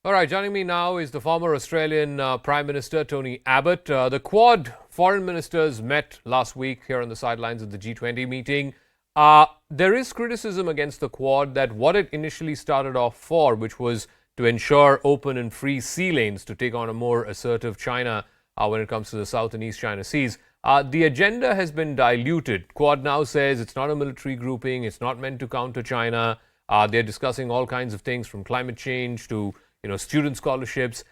All right, joining me now is the former Australian Prime Minister, Tony Abbott. The Quad foreign ministers met last week here on the sidelines of the G20 meeting. There is criticism against the Quad that what it initially started off for, which was to ensure open and free sea lanes to take on a more assertive China when it comes to the South and East China Seas, the agenda has been diluted. Quad now says it's not a military grouping, it's not meant to counter China. They're discussing all kinds of things from climate change to student scholarships.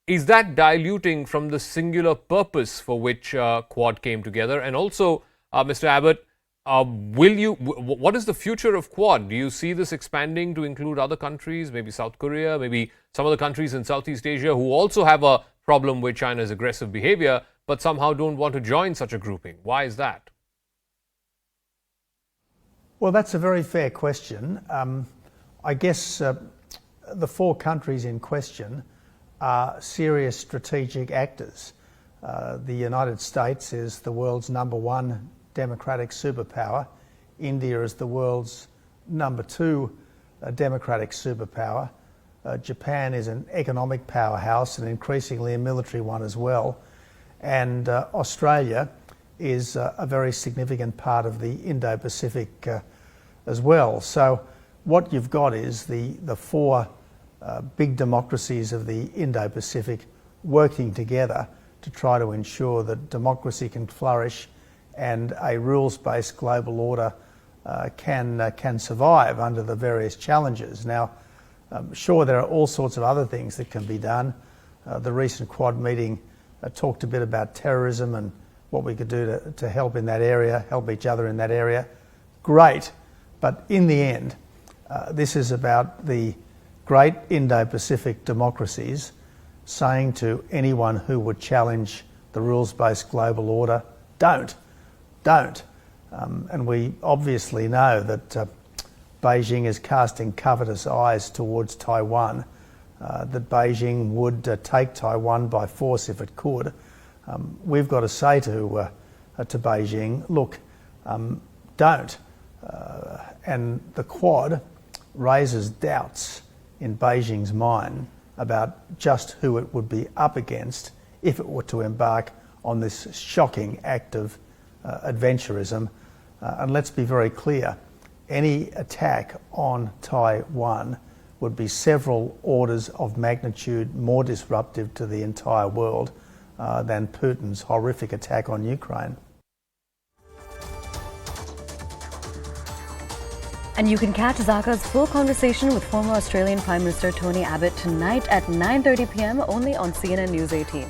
Is that diluting from the singular purpose for which Quad came together? And also, Mr. Abbott, what is the future of Quad? Do you see this expanding to include other countries, maybe South Korea, maybe some other countries in Southeast Asia who also have a problem with China's aggressive behavior, but somehow don't want to join such a grouping? Why is that? Well, that's a very fair question. I guess the four countries in question are serious strategic actors. The United States is the world's #1 democratic superpower. India is the world's #2 democratic superpower. Japan is an economic powerhouse and increasingly a military one as well. And Australia is a very significant part of the Indo-Pacific as well. So what you've got is the four big democracies of the Indo-Pacific working together to try to ensure that democracy can flourish and a rules-based global order can survive under the various challenges. Now, sure, there are all sorts of other things that can be done. The recent Quad meeting talked a bit about terrorism and what we could do to help in that area, help each other in that area. Great, but in the end, this is about the great Indo-Pacific democracies saying to anyone who would challenge the rules-based global order, don't. And we obviously know that Beijing is casting covetous eyes towards Taiwan, that Beijing would take Taiwan by force if it could. We've got to say to Beijing, look, don't. And the Quad raises doubts in Beijing's mind about just who it would be up against if it were to embark on this shocking act of adventurism. And let's be very clear, any attack on Taiwan would be several orders of magnitude more disruptive to the entire world than Putin's horrific attack on Ukraine. And you can catch Zaka's full conversation with former Australian Prime Minister Tony Abbott tonight at 9:30 p.m. only on CNN News 18.